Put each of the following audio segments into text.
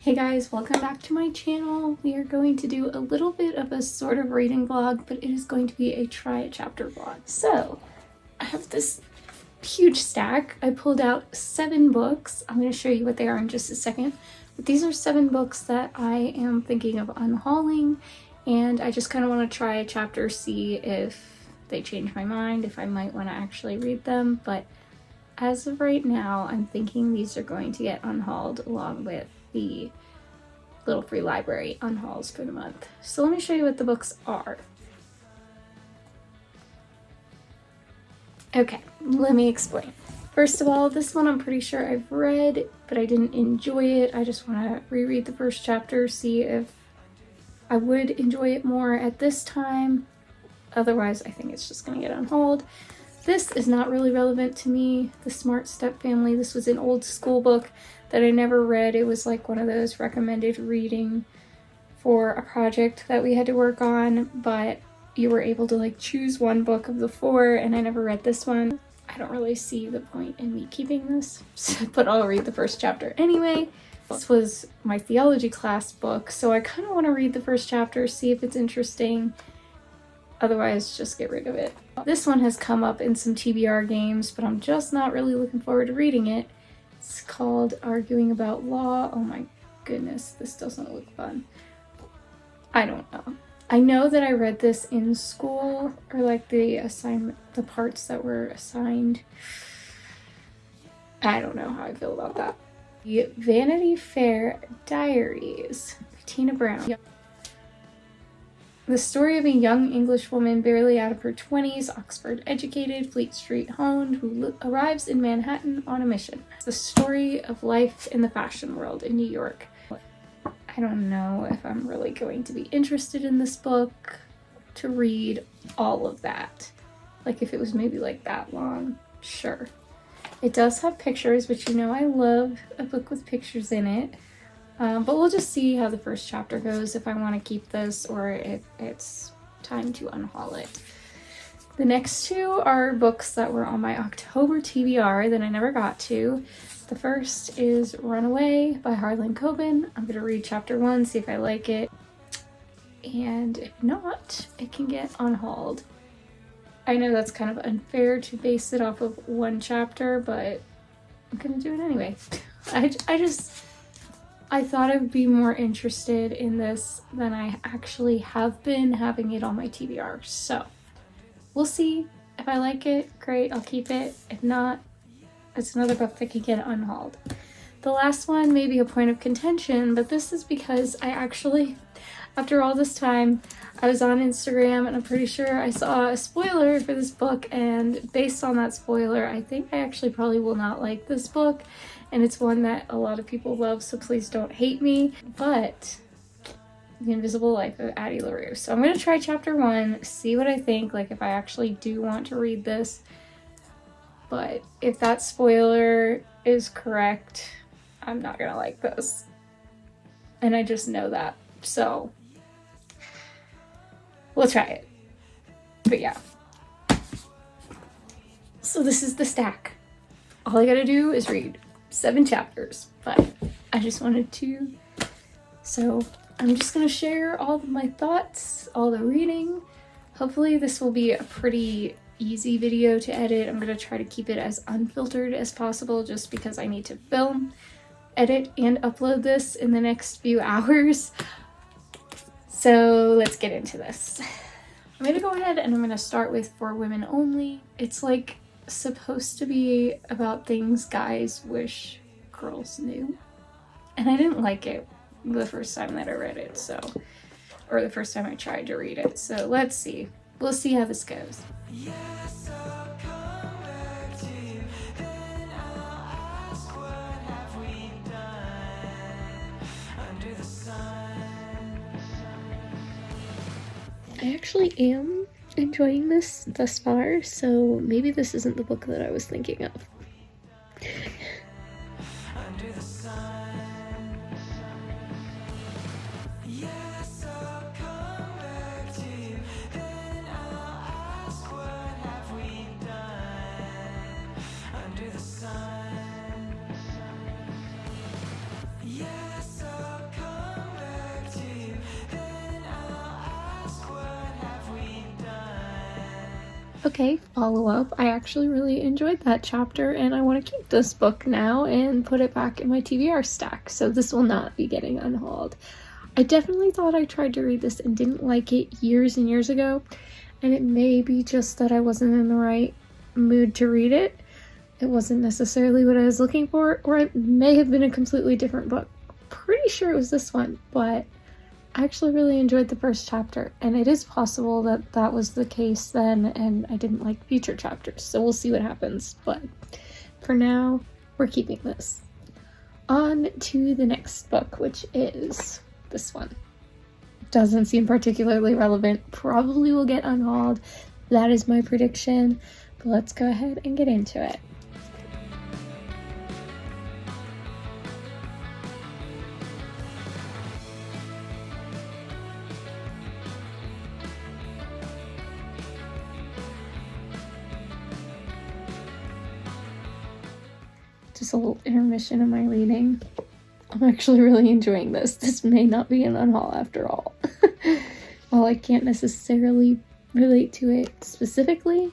Hey guys, welcome back to my channel. We are going to do a little bit of a sort of reading vlog, but it is going to be a try a chapter vlog. So I have this huge stack. I pulled out 7 books. I'm going to show you what they are in just a second. But these are 7 books that I am thinking of unhauling, and I just kind of want to try a chapter, see if they change my mind, if I might want to actually read them. But as of right now, I'm thinking these are going to get unhauled along with the little free library unhauls for the month. So let me show you what the books are. Okay, let me explain. First of all, this one I'm pretty sure I've read, but I didn't enjoy it. I just want to reread the first chapter, see if I would enjoy it more at this time. Otherwise, I think it's just going to get unhauled. This is not really relevant to me. The Smart Step Family. This was an old school book that I never read. It was like one of those recommended reading for a project that we had to work on, but you were able to like choose one book of the 4, and I never read this one. I don't really see the point in me keeping this, but I'll read the first chapter anyway. This was my theology class book, so I kind of want to read the first chapter, see if it's interesting. Otherwise, just get rid of it. This one has come up in some TBR games, but I'm just not really looking forward to reading it. It's called Arguing About Law. Oh my goodness, this doesn't look fun. I don't know. I know that I read this in school, or like the parts that were assigned. I don't know how I feel about that. The Vanity Fair Diaries, Tina Brown. The story of a young English woman barely out of her 20s, Oxford-educated, Fleet Street-honed, who arrives in Manhattan on a mission. It's the story of life in the fashion world in New York. I don't know if I'm really going to be interested in this book to read all of that. Like if it was maybe like that long, sure. It does have pictures, which you know I love a book with pictures in it. But we'll just see how the first chapter goes, if I want to keep this or if it's time to unhaul it. The next 2 are books that were on my October TBR that I never got to. The first is Runaway by Harlan Coben. I'm going to read chapter 1, see if I like it. And if not, it can get unhauled. I know that's kind of unfair to base it off of 1 chapter, but I'm going to do it anyway. I thought I would be more interested in this than I actually have been, having it on my TBR. So we'll see. If I like it, great, I'll keep it. If not, it's another book that can get unhauled. The last one may be a point of contention, but this is because I actually, after all this time, I was on Instagram and I'm pretty sure I saw a spoiler for this book, and based on that spoiler, I think I actually probably will not like this book. And it's one that a lot of people love, so please don't hate me. But The Invisible Life of Addie LaRue. So I'm going to try chapter 1, see what I think, like if I actually do want to read this. But if that spoiler is correct, I'm not going to like this. And I just know that. So we'll try it. But yeah. So this is the stack. All I gotta do is read 7 chapters, but I just wanted to. So I'm just gonna share all of my thoughts, all the reading. Hopefully this will be a pretty easy video to edit. I'm gonna try to keep it as unfiltered as possible just because I need to film, edit, and upload this in the next few hours. So let's get into this. I'm gonna go ahead and I'm gonna start with For Women Only. It's like supposed to be about things guys wish girls knew, and I didn't like it the first time that I read it, so, or the first time I tried to read it, so let's see. We'll see how this goes. Yes, I'll come back to you, then I'll ask what have we done under the sun. I actually am enjoying this thus far, so maybe this isn't the book that I was thinking of. Under the sun. Yes, I'll come back to you, then I'll ask what have we done under the sun. Yes, I'll Okay, follow up. I actually really enjoyed that chapter and I want to keep this book now and put it back in my TBR stack, so this will not be getting unhauled. I definitely thought I tried to read this and didn't like it years and years ago, and it may be just that I wasn't in the right mood to read it. It wasn't necessarily what I was looking for, or it may have been a completely different book. Pretty sure it was this one, but I actually really enjoyed the first chapter, and it is possible that that was the case then and I didn't like future chapters, so we'll see what happens, but for now, we're keeping this. On to the next book, which is this one. Doesn't seem particularly relevant, probably will get unhauled. That is my prediction, but let's go ahead and get into it. Just a little intermission of my reading. I'm actually really enjoying this. This may not be an unhaul after all. While I can't necessarily relate to it specifically,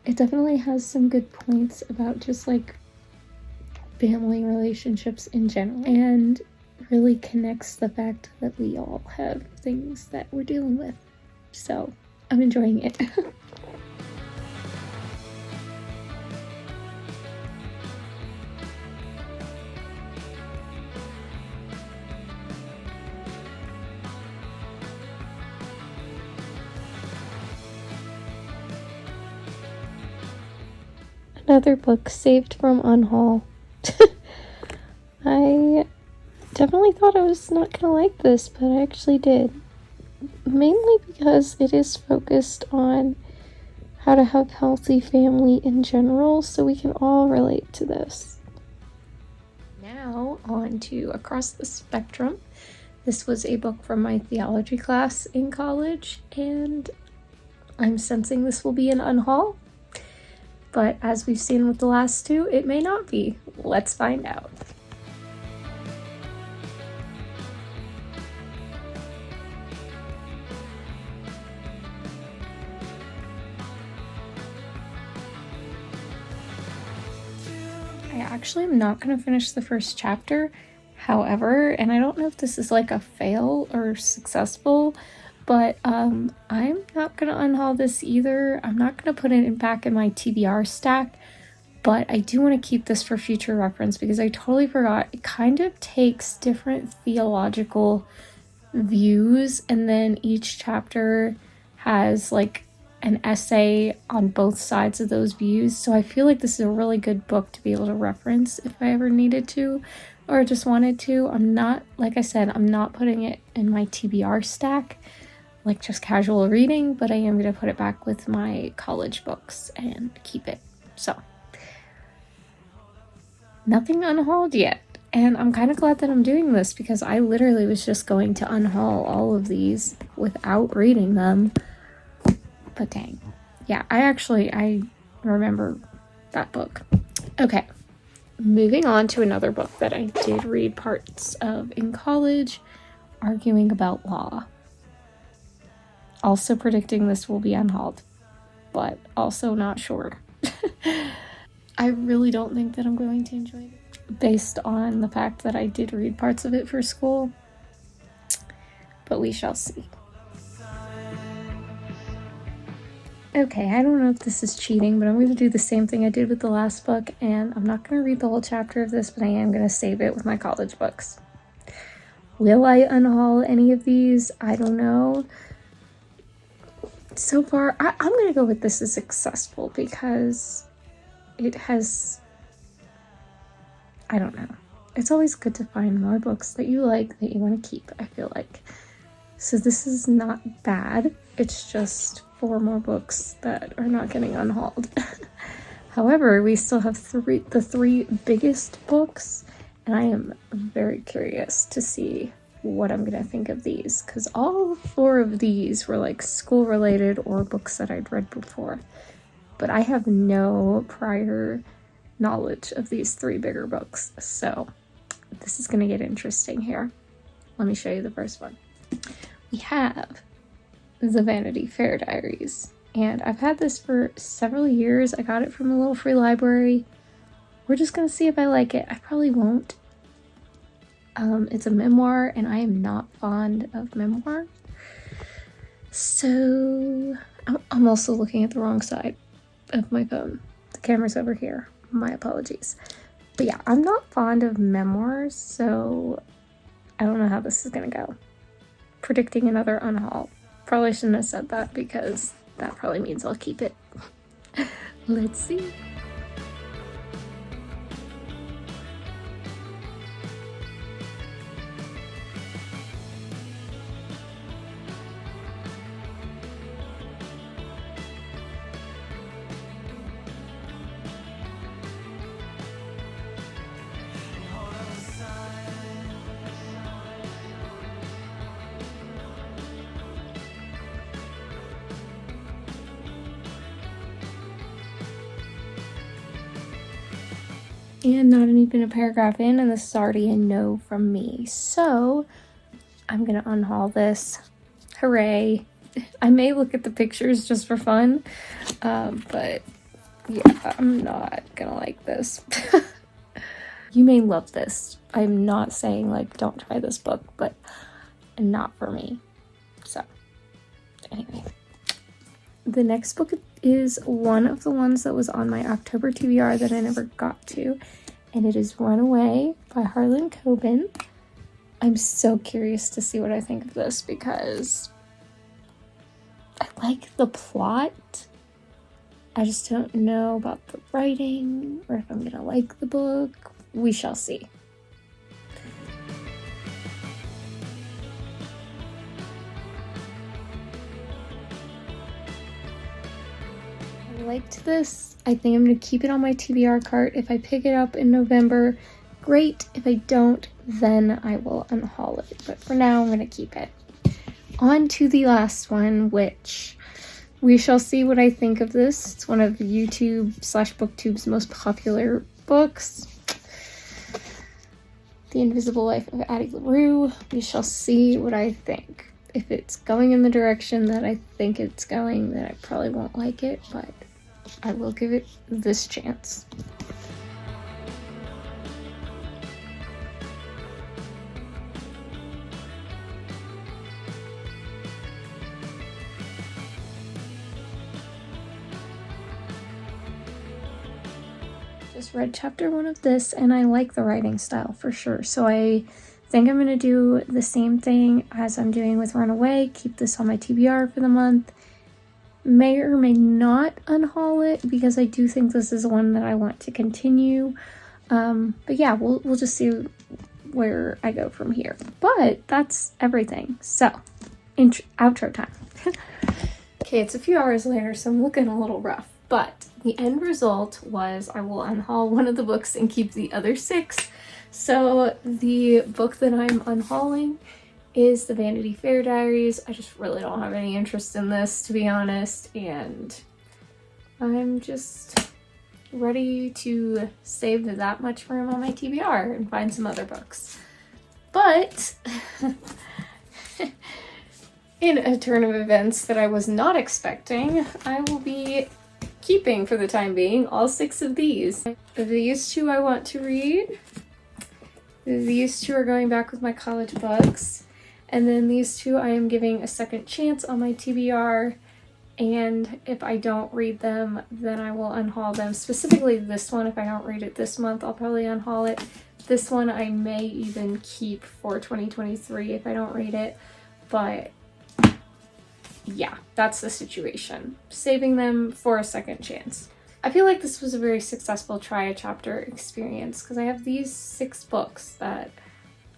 it definitely has some good points about just like family relationships in general, and really connects the fact that we all have things that we're dealing with. So I'm enjoying it. Another book saved from unhaul. I definitely thought I was not gonna like this, but I actually did. Mainly because it is focused on how to have healthy family in general, so we can all relate to this. Now on to Across the Spectrum. This was a book from my theology class in college, and I'm sensing this will be an unhaul. But as we've seen with the last two, it may not be. Let's find out. I actually am not going to finish the first chapter. However, and I don't know if this is like a fail or successful, but I'm not going to unhaul this either. I'm not going to put it back in my TBR stack, but I do want to keep this for future reference because I totally forgot. It kind of takes different theological views, and then each chapter has like an essay on both sides of those views. So I feel like this is a really good book to be able to reference if I ever needed to or just wanted to. I'm not, like I said, I'm not putting it in my TBR stack, like just casual reading, but I am going to put it back with my college books and keep it. So nothing unhauled yet. And I'm kind of glad that I'm doing this because I literally was just going to unhaul all of these without reading them. But dang. Yeah, I remember that book. Okay, moving on to another book that I did read parts of in college, Arguing About Law. Also predicting this will be unhauled, but also not sure. I really don't think that I'm going to enjoy it based on the fact that I did read parts of it for school, but we shall see. Okay, I don't know if this is cheating, but I'm going to do the same thing I did with the last book, and I'm not going to read the whole chapter of this, but I am going to save it with my college books. Will I unhaul any of these? I don't know. So far, I'm going to go with this as successful because it has, I don't know. It's always good to find more books that you like that you want to keep, I feel like. So this is not bad. It's just 4 more books that are not getting unhauled. However, we still have the three biggest books, and I am very curious to see what I'm gonna think of these, because all 4 of these were like school related or books that I'd read before, but I have no prior knowledge of these 3 bigger books, so this is gonna get interesting here. Let me show you the first one. We have the Vanity Fair Diaries, and I've had this for several years. I got it from a little free library. We're just gonna see if I like it. I probably won't. It's a memoir, and I am not fond of memoir. So I'm also looking at the wrong side of my phone. The camera's over here. My apologies. But yeah, I'm not fond of memoirs, so I don't know how this is gonna go. Predicting another unhaul. Probably shouldn't have said that because that probably means I'll keep it. Let's see. And not even a paragraph in, and this is already a no from me. So I'm gonna unhaul this. Hooray. I may look at the pictures just for fun, but yeah, I'm not gonna like this. You may love this. I'm not saying like don't try this book, but not for me. So anyway, the next book is one of the ones that was on my October TBR that I never got to, and it is Runaway by Harlan Coben. I'm so curious to see what I think of this because I like the plot. I just don't know about the writing or if I'm gonna like the book. We shall see. I liked this. I think I'm going to keep it on my TBR cart. If I pick it up in November, great. If I don't, then I will unhaul it. But for now, I'm going to keep it. On to the last one, which we shall see what I think of this. It's one of YouTube/BookTube's most popular books. The Invisible Life of Addie LaRue. We shall see what I think. If it's going in the direction that I think it's going, then I probably won't like it, but I will give it this chance. Just read chapter 1 of this, and I like the writing style for sure. So I think I'm going to do the same thing as I'm doing with Runaway. Keep this on my TBR for the month. May or may not unhaul it because I do think this is one that I want to continue. But yeah, we'll just see where I go from here. But that's everything. So, outro time. Okay, it's a few hours later, so I'm looking a little rough. But the end result was I will unhaul one of the books and keep the other 6. So the book that I'm unhauling is the Vanity Fair Diaries. I just really don't have any interest in this, to be honest, and I'm just ready to save that much room on my TBR and find some other books. But in a turn of events that I was not expecting, I will be keeping for the time being all 6 of these. These 2 I want to read. These 2 are going back with my college books. And then these 2 I am giving a second chance on my TBR. And if I don't read them, then I will unhaul them. Specifically this one, if I don't read it this month, I'll probably unhaul it. This one I may even keep for 2023 if I don't read it. But yeah, that's the situation. Saving them for a second chance. I feel like this was a very successful try a chapter experience because I have these 6 books that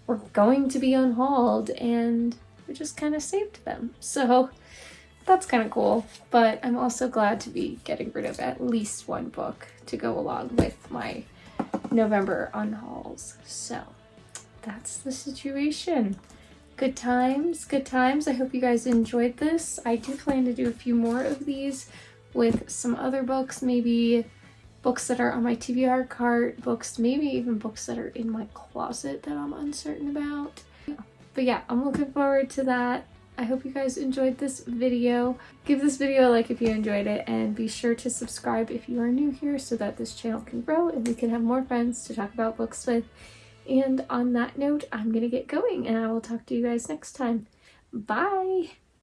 were going to be unhauled and I just kind of saved them. So that's kind of cool, but I'm also glad to be getting rid of at least one book to go along with my November unhauls. So that's the situation. Good times, good times. I hope you guys enjoyed this. I do plan to do a few more of these with some other books, maybe books that are on my TBR cart, books, maybe even books that are in my closet that I'm uncertain about. But yeah, I'm looking forward to that. I hope you guys enjoyed this video. Give this video a like if you enjoyed it, and be sure to subscribe if you are new here so that this channel can grow and we can have more friends to talk about books with. And on that note, I'm gonna get going and I will talk to you guys next time. Bye!